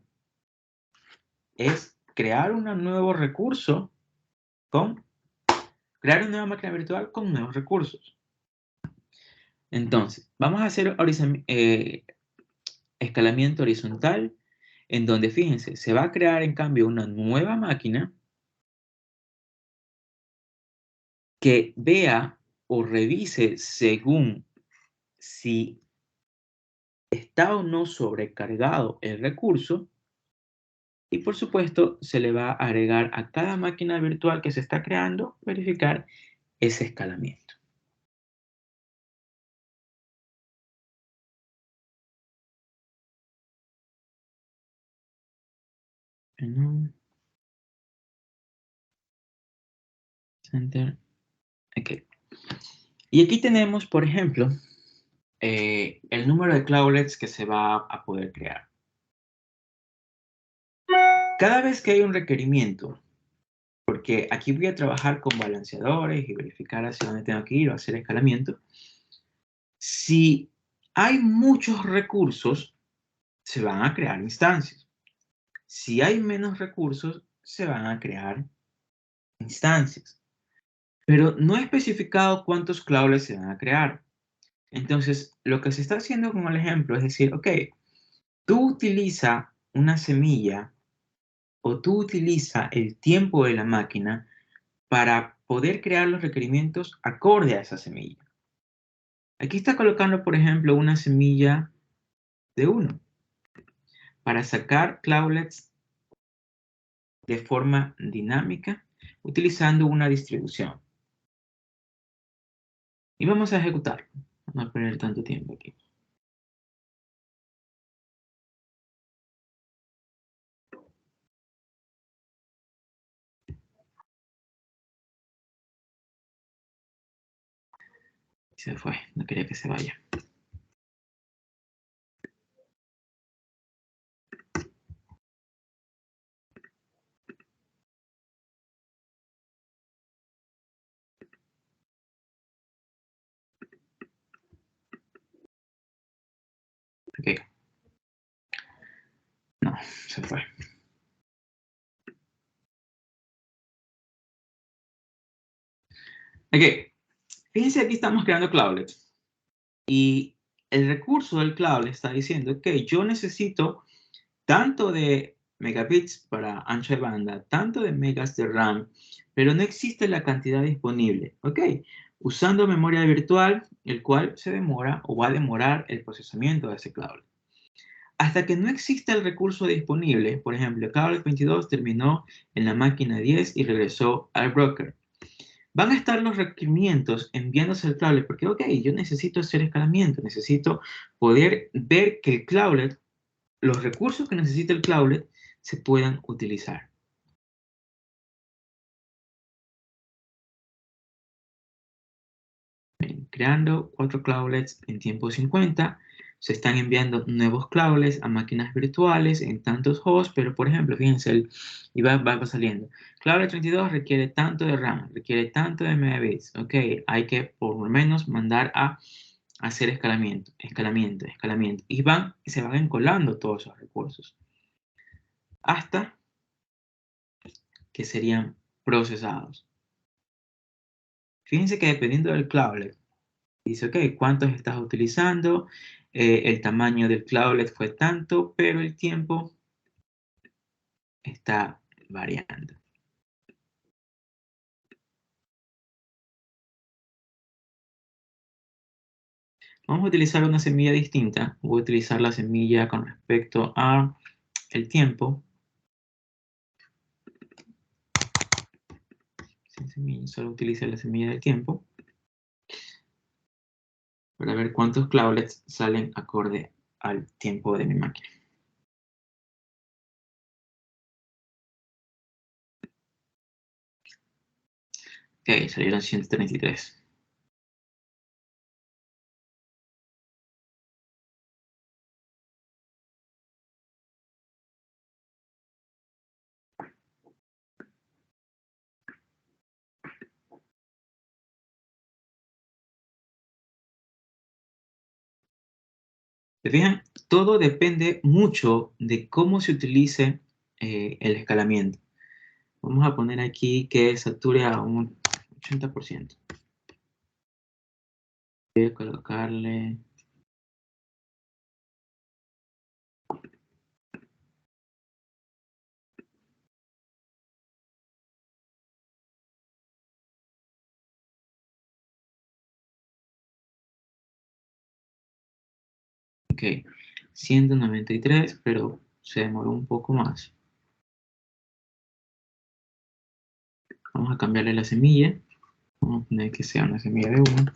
[SPEAKER 1] es crear un nuevo recurso crear una nueva máquina virtual con nuevos recursos. Entonces, vamos a hacer escalamiento horizontal, en donde, fíjense, se va a crear en cambio una nueva máquina que vea o revise según si está o no sobrecargado el recurso. Y por supuesto, se le va a agregar a cada máquina virtual que se está creando, verificar ese escalamiento. Center. Ok. Y aquí tenemos, por ejemplo, el número de cloudlets que se va a poder crear. Cada vez que hay un requerimiento, porque aquí voy a trabajar con balanceadores y verificar hacia dónde tengo que ir o hacer escalamiento, si hay muchos recursos, se van a crear instancias. Si hay menos recursos, se van a crear instancias. Pero no he especificado cuántos cloudlets se van a crear. Entonces, lo que se está haciendo con el ejemplo es decir, ok, tú utiliza una semilla o tú utiliza el tiempo de la máquina para poder crear los requerimientos acorde a esa semilla. Aquí está colocando, por ejemplo, una semilla de 1 para sacar cloudlets de forma dinámica utilizando una distribución. Y vamos a ejecutarlo. No perder tanto tiempo aquí. Se fue, no quería que se vaya. Ok. No, se fue. Ok. Fíjense, aquí estamos creando cloudlets. Y el recurso del cloudlet está diciendo que yo necesito tanto de megabits para ancho de banda, tanto de megas de RAM, pero no existe la cantidad disponible. Ok, usando memoria virtual, el cual se demora o va a demorar el procesamiento de ese cloudlet. Hasta que no exista el recurso disponible, por ejemplo, el cloudlet 22 terminó en la máquina 10 y regresó al broker. Van a estar los requerimientos enviándose al cloudlet porque, ok, yo necesito hacer escalamiento, necesito poder ver que el cloudlet, los recursos que necesita el cloudlet, se puedan utilizar. Creando 4 cloudlets en tiempo 50, se están enviando nuevos cloudlets a máquinas virtuales en tantos hosts, pero por ejemplo, fíjense, y va saliendo. Cloudlet 32 requiere tanto de RAM, requiere tanto de megabits. Ok, hay que por lo menos mandar a hacer escalamiento, escalamiento, escalamiento. Y se van encolando todos esos recursos. Hasta que serían procesados. Fíjense que dependiendo del cloudlet, dice, ok, ¿cuántos estás utilizando? El tamaño del cloudlet fue tanto, pero el tiempo está variando. Vamos a utilizar una semilla distinta. Voy a utilizar la semilla con respecto a el tiempo. Sin semilla, solo utilice la semilla del tiempo. Para ver cuántos cloudlets salen acorde al tiempo de mi máquina. Ok, salieron 133. ¿Se fijan? Todo depende mucho de cómo se utilice el escalamiento. Vamos a poner aquí que sature a un 80%. Voy a colocarle... Ok, 193, pero se demoró un poco más. Vamos a cambiarle la semilla. Vamos a poner que sea una semilla de 1.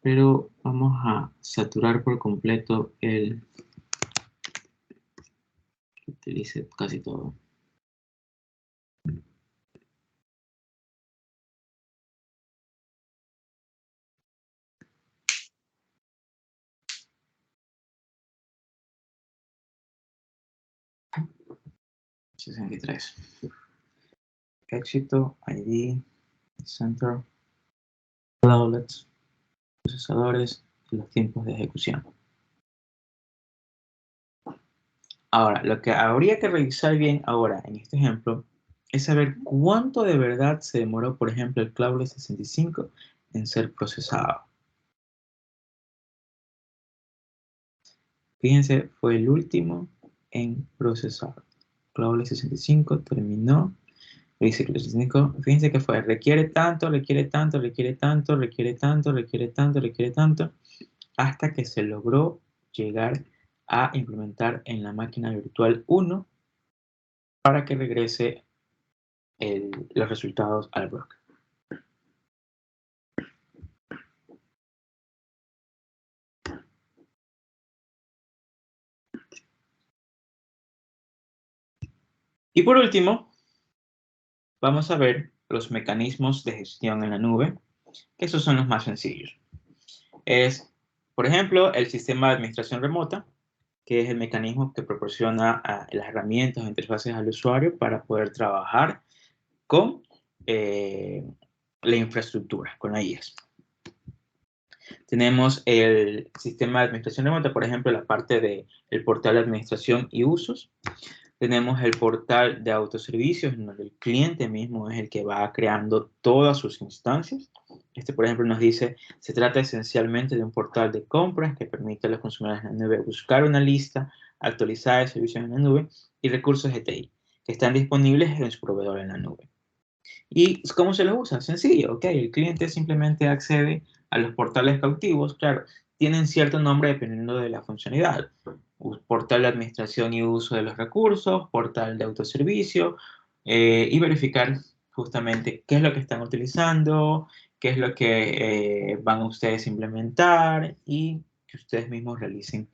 [SPEAKER 1] Pero vamos a saturar por completo el... que utilice casi todo. $63. Éxito, ID, Center, Cloudlets, procesadores y los tiempos de ejecución. Ahora, lo que habría que revisar bien ahora en este ejemplo es saber cuánto de verdad se demoró, por ejemplo, el Cloudlet 65 en ser procesado. Fíjense, fue el último en procesar. Cloudlet 65 terminó. Dice que el 65, fíjense que fue, requiere tanto, requiere tanto, requiere tanto, requiere tanto, requiere tanto, requiere tanto, hasta que se logró llegar a implementar en la máquina virtual 1 para que regrese los resultados al broker. Y por último, vamos a ver los mecanismos de gestión en la nube, que esos son los más sencillos. Es, por ejemplo, el sistema de administración remota, que es el mecanismo que proporciona las herramientas o interfaces al usuario para poder trabajar con la infraestructura, con la IaaS. Tenemos el sistema de administración remota, por ejemplo, la parte del portal de administración y usos. Tenemos el portal de autoservicios, en donde el cliente mismo es el que va creando todas sus instancias. Este, por ejemplo, nos dice, se trata esencialmente de un portal de compras que permite a los consumidores en la nube buscar una lista actualizada de servicios en la nube y recursos ETI que están disponibles en su proveedor en la nube. ¿Y cómo se los usa? Sencillo, ok, el cliente simplemente accede a los portales cautivos, claro, tienen cierto nombre dependiendo de la funcionalidad. Portal de administración y uso de los recursos, portal de autoservicio, y verificar justamente qué es lo que están utilizando, qué es lo que van ustedes a implementar y que ustedes mismos realicen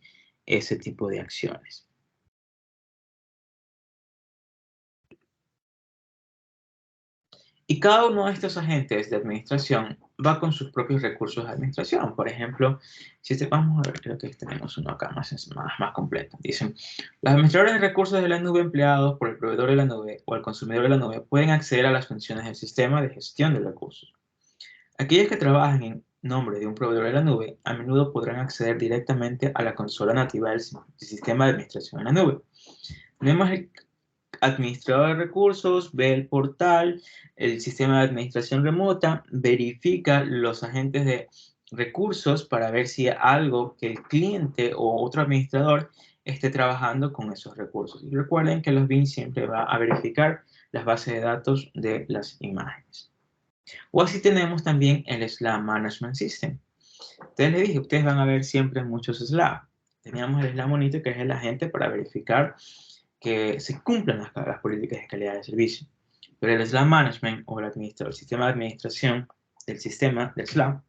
[SPEAKER 1] ese tipo de acciones. Y cada uno de estos agentes de administración va con sus propios recursos de administración. Por ejemplo, si vamos a ver, creo que tenemos uno acá más completo. Dicen, los administradores de recursos de la nube empleados por el proveedor de la nube o el consumidor de la nube pueden acceder a las funciones del sistema de gestión de recursos. Aquellos que trabajan en nombre de un proveedor de la nube, a menudo podrán acceder directamente a la consola nativa del sistema de administración en la nube. Tenemos el administrador de recursos, ve el portal, el sistema de administración remota, verifica los agentes de recursos para ver si algo que el cliente o otro administrador esté trabajando con esos recursos. Y recuerden que los BIM siempre va a verificar las bases de datos de las imágenes. O así tenemos también el Slab Management System. Ustedes les dije, ustedes van a ver siempre muchos slab. Teníamos el Slab Monitor, que es el agente para verificar que se cumplan las políticas de calidad de servicio. Pero el Slab Management o el sistema de administración del sistema del Slab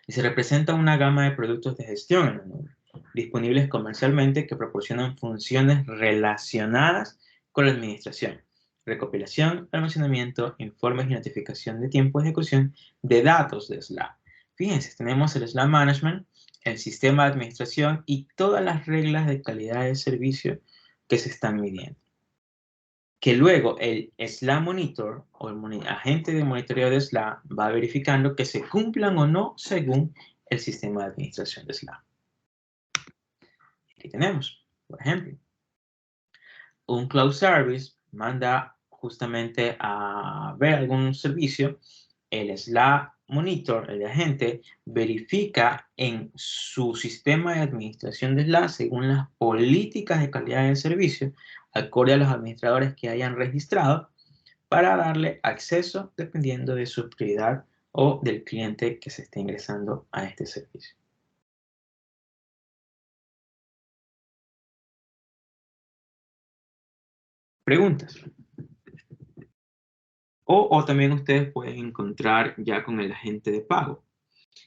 [SPEAKER 1] se representa una gama de productos de gestión en la nube, disponibles comercialmente que proporcionan funciones relacionadas con la administración, recopilación, almacenamiento, informes y notificación de tiempo de ejecución de datos de Slab. Fíjense, tenemos el Slab Management, el sistema de administración y todas las reglas de calidad de servicio que se están midiendo. Que luego el Slab Monitor o el agente de monitoreo de Slab va verificando que se cumplan o no según el sistema de administración de Slab. Aquí tenemos, por ejemplo, un Cloud Service manda justamente a ver algún servicio, el Slab Monitor, el agente, verifica en su sistema de administración de Slab según las políticas de calidad de servicio, acorde a los administradores que hayan registrado, para darle acceso dependiendo de su prioridad o del cliente que se esté ingresando a este servicio. Preguntas. O también ustedes pueden encontrar ya con el agente de pago.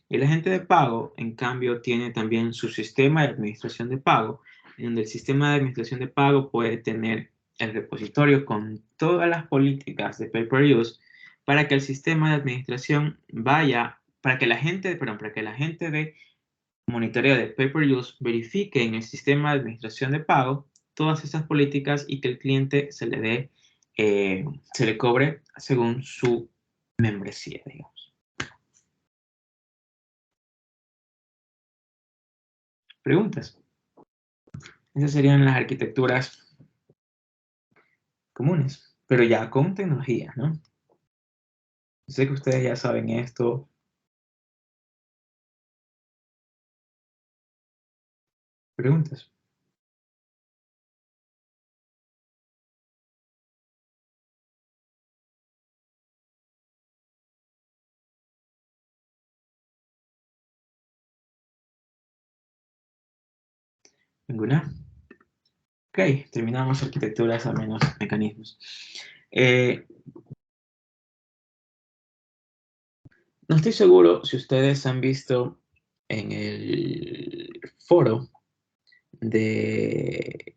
[SPEAKER 1] El agente de pago, en cambio, tiene también su sistema de administración de pago, en donde el sistema de administración de pago puede tener el repositorio con todas las políticas de pay-per-use para que el sistema de administración vaya, para que la gente de monitoreo de pay-per-use verifique en el sistema de administración de pago todas esas políticas y que el cliente se le cobre según su membresía, digamos. ¿Preguntas? Esas serían las arquitecturas comunes, pero ya con tecnología, ¿no? Sé que ustedes ya saben esto. ¿Preguntas? ¿Ninguna? Ok, terminamos arquitecturas a menos mecanismos. No estoy seguro si ustedes han visto en el foro de